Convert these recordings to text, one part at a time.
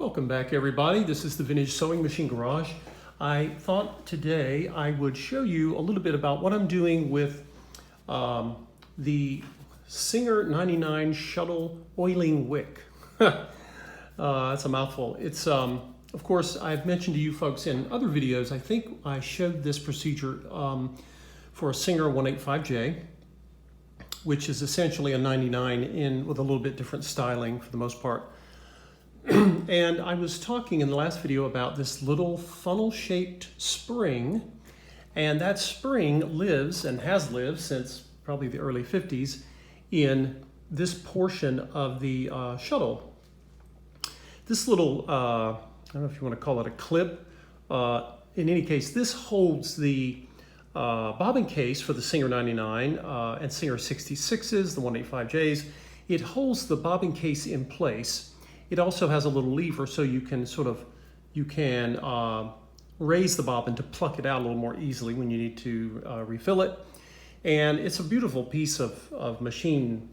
Welcome back, everybody. This is the Vintage Sewing Machine Garage. I thought today I would show you a little bit about what I'm doing with the Singer 99 Shuttle Oiling Wick. That's a mouthful. It's, of course, I've mentioned to you folks in other videos, I think I showed this procedure for a Singer 185J, which is essentially a 99 with a little bit different styling for the most part. And I was talking in the last video about this little funnel-shaped spring, and that spring lives and has lived since probably the early 50s in this portion of the shuttle. This little, I don't know if you want to call it a clip, in any case, this holds the bobbin case for the Singer 99 and Singer 66s, the 185Js. It holds the bobbin case in place. It also has a little lever so you can raise the bobbin to pluck it out a little more easily when you need to refill it. And it's a beautiful piece of machine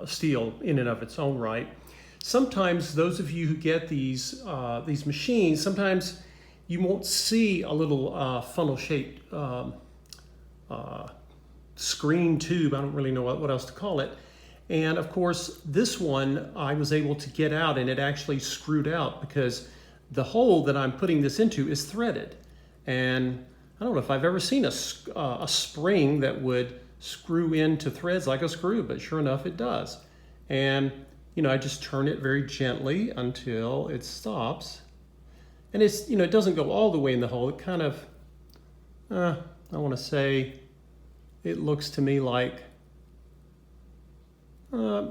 steel in and of its own right. Sometimes those of you who get these machines, sometimes you won't see a little funnel-shaped screen tube. I don't really know what else to call it. And of course, this one I was able to get out, and it actually screwed out because the hole that I'm putting this into is threaded. And I don't know if I've ever seen a spring that would screw into threads like a screw, but sure enough, it does. And you know, I just turn it very gently until it stops. And it's, you know, it doesn't go all the way in the hole. It kind of, I want to say, it looks to me like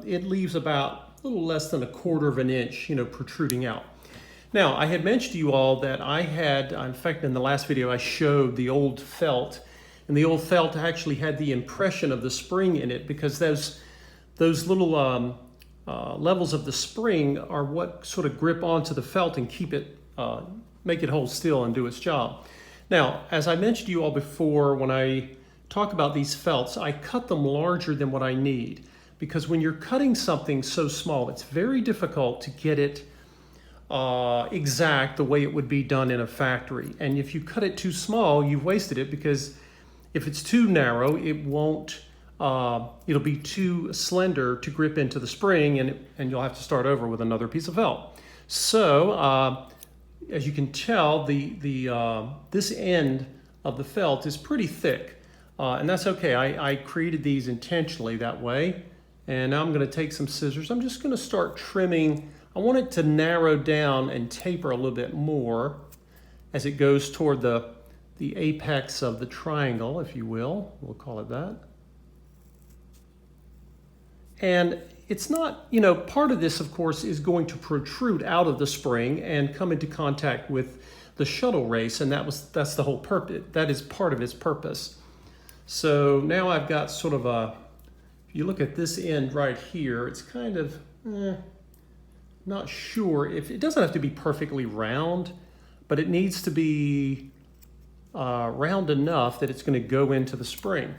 it leaves about a little less than 1/4 of an inch, you know, protruding out. Now, I had mentioned to you all that I had, in fact, in the last video, I showed the old felt, and the old felt actually had the impression of the spring in it because those little levels of the spring are what sort of grip onto the felt and keep it, make it hold still and do its job. Now, as I mentioned to you all before, when I talk about these felts, I cut them larger than what I need. Because when you're cutting something so small, it's very difficult to get it exact the way it would be done in a factory. And if you cut it too small, you've wasted it, because if it's too narrow, it won't, it'll be too slender to grip into the spring, and you'll have to start over with another piece of felt. So, as you can tell, this end of the felt is pretty thick, and that's okay. I created these intentionally that way. And now I'm going to take some scissors. I'm just going to start trimming. I want it to narrow down and taper a little bit more as it goes toward the apex of the triangle, if you will. We'll call it that. And it's not, you know, part of this, of course, is going to protrude out of the spring and come into contact with the shuttle race, and that's the whole purpose. That is part of its purpose. So now I've got sort of a, you look at this end right here, it's kind of, not sure if, it doesn't have to be perfectly round, but it needs to be round enough that it's going to go into the spring.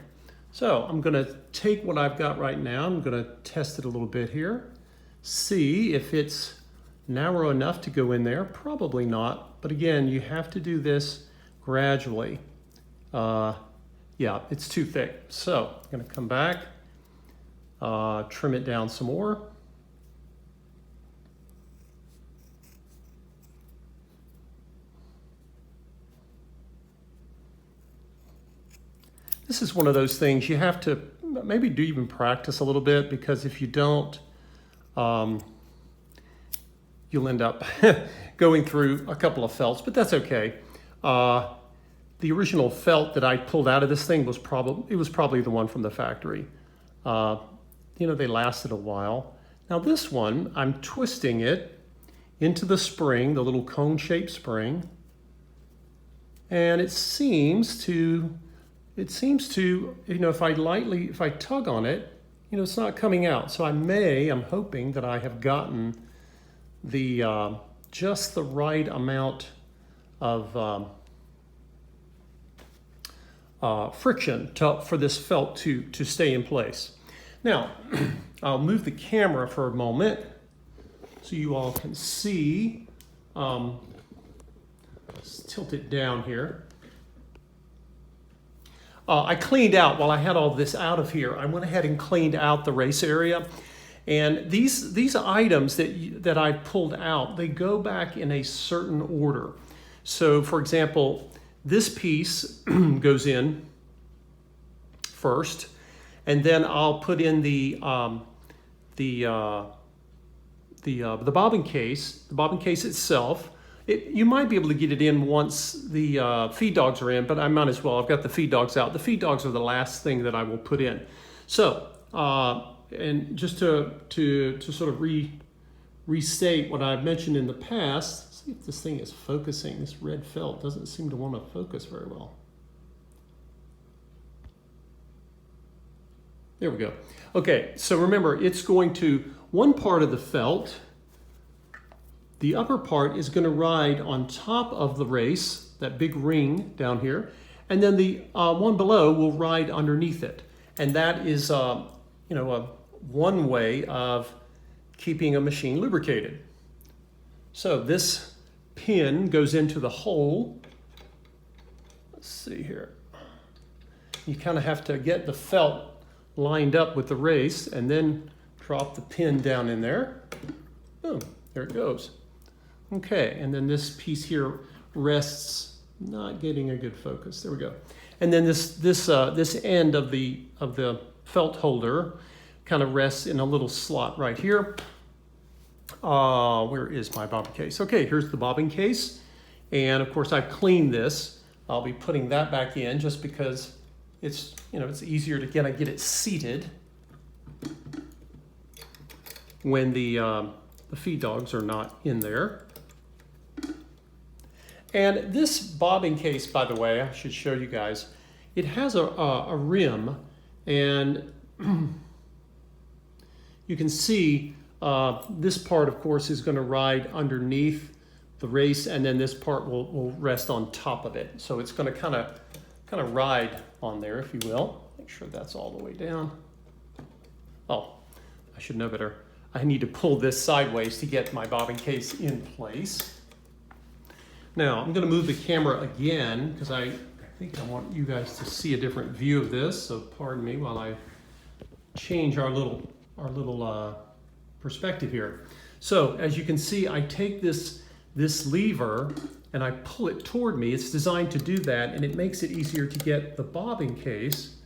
So I'm going to take what I've got right now, I'm going to test it a little bit here, see if it's narrow enough to go in there. Probably not, but again, you have to do this gradually. Yeah, it's too thick. So I'm going to come back. Trim it down some more. This is one of those things you have to maybe even practice a little bit, because if you don't, you'll end up going through a couple of felts, but that's okay. The original felt that I pulled out of this thing was probably the one from the factory. You know, they lasted a while. Now this one, I'm twisting it into the spring, the little cone-shaped spring, and it seems to, you know, if I tug on it, you know, it's not coming out. So I'm hoping that I have gotten the, just the right amount of friction for this felt to stay in place. Now, I'll move the camera for a moment so you all can see. Let's tilt it down here. I cleaned out, while I had all this out of here, I went ahead and cleaned out the race area. And these items that I pulled out, they go back in a certain order. So for example, this piece goes in first, and then I'll put in the bobbin case. The bobbin case itself, you might be able to get it in once the feed dogs are in, but I might as well. I've got the feed dogs out. The feed dogs are the last thing that I will put in. So, and just to sort of restate what I've mentioned in the past, see if this thing is focusing. This red felt doesn't seem to want to focus very well. There we go. Okay, so remember, it's going to, one part of the felt, the upper part is going to ride on top of the race, that big ring down here, and then the one below will ride underneath it. And that is, one way of keeping a machine lubricated. So this pin goes into the hole. Let's see here. You kind of have to get the felt lined up with the race and then drop the pin down in there. Boom, there it goes. Okay, and then this piece here rests, not getting a good focus. There we go. And then this end of the felt holder kind of rests in a little slot right here. Where is my bobbin case? Okay, here's the bobbin case. And of course I've cleaned this. I'll be putting that back in just because it's easier to get it seated when the feed dogs are not in there. And this bobbin case, by the way, I should show you guys, it has a rim, and you can see this part, of course, is going to ride underneath the race, and then this part will rest on top of it. So it's going to kind of ride on there, if you will. Make sure that's all the way down. Oh, I should know better. I need to pull this sideways to get my bobbin case in place. Now, I'm going to move the camera again because I think I want you guys to see a different view of this. So pardon me while I change our little perspective here. So as you can see, I take this lever and I pull it toward me. It's designed to do that, and it makes it easier to get the bobbin case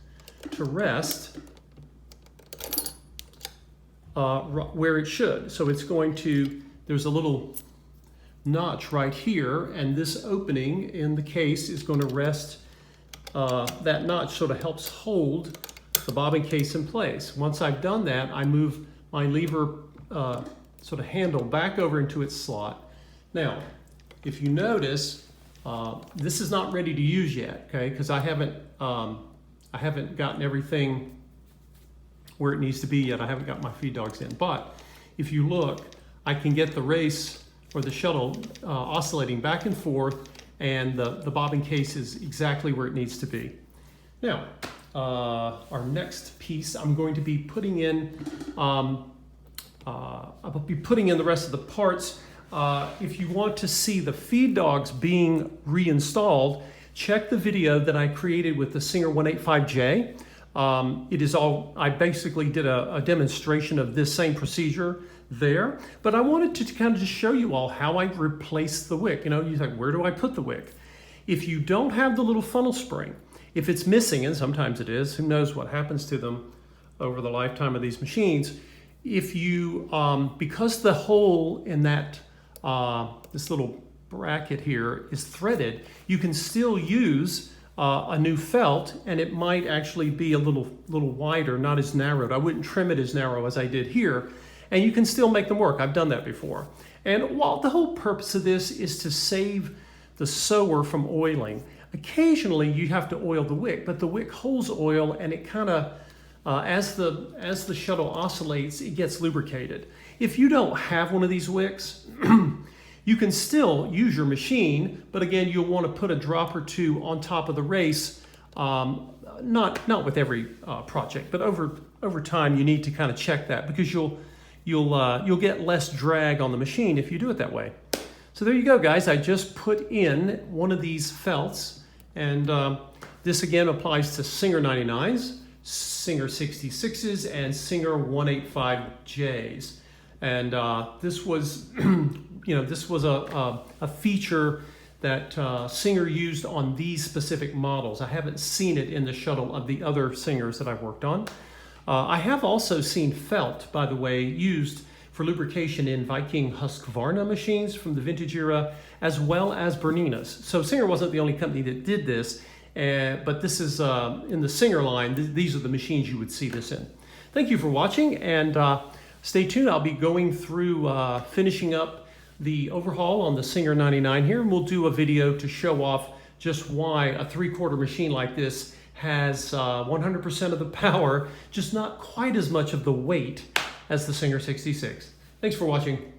to rest where it should. So it's going to, there's a little notch right here, and this opening in the case is going to rest, that notch sort of helps hold the bobbin case in place. Once I've done that, I move my lever sort of handle back over into its slot. Now, if you notice, this is not ready to use yet, okay? Because I haven't gotten everything where it needs to be yet. I haven't got my feed dogs in. But if you look, I can get the race or the shuttle oscillating back and forth, and the bobbin case is exactly where it needs to be. Now, our next piece, I'm going to be putting in, I'll be putting in the rest of the parts. If you want to see the feed dogs being reinstalled, check the video that I created with the Singer 185J. It is all, I basically did a demonstration of this same procedure there, but I wanted to kind of just show you all how I replace the wick. You're like, where do I put the wick? If you don't have the little funnel spring, if it's missing, and sometimes it is, who knows what happens to them over the lifetime of these machines, if you, because the hole in that, this little bracket here is threaded, you can still use a new felt, and it might actually be a little wider, not as narrowed. I wouldn't trim it as narrow as I did here, and you can still make them work. I've done that before. And while the whole purpose of this is to save the sewer from oiling, occasionally you have to oil the wick, but the wick holds oil, and it kind of, as the shuttle oscillates, it gets lubricated. If you don't have one of these wicks, you can still use your machine, but again, you'll want to put a drop or two on top of the race, not with every project, but over time you need to kind of check that, because you'll you'll get less drag on the machine if you do it that way. So there you go, guys. I just put in one of these felts, and this again applies to Singer 99s, Singer 66s, and Singer 185Js. And this was, this was a feature that Singer used on these specific models. I haven't seen it in the shuttle of the other Singers that I've worked on. I have also seen felt, by the way, used for lubrication in Viking Husqvarna machines from the vintage era, as well as Berninas. So Singer wasn't the only company that did this, but this is in the Singer line. These are the machines you would see this in. Thank you for watching, and stay tuned. I'll be going through finishing up the overhaul on the Singer 99 here, and we'll do a video to show off just why a 3/4 machine like this has 100% of the power, just not quite as much of the weight as the Singer 66. Thanks for watching.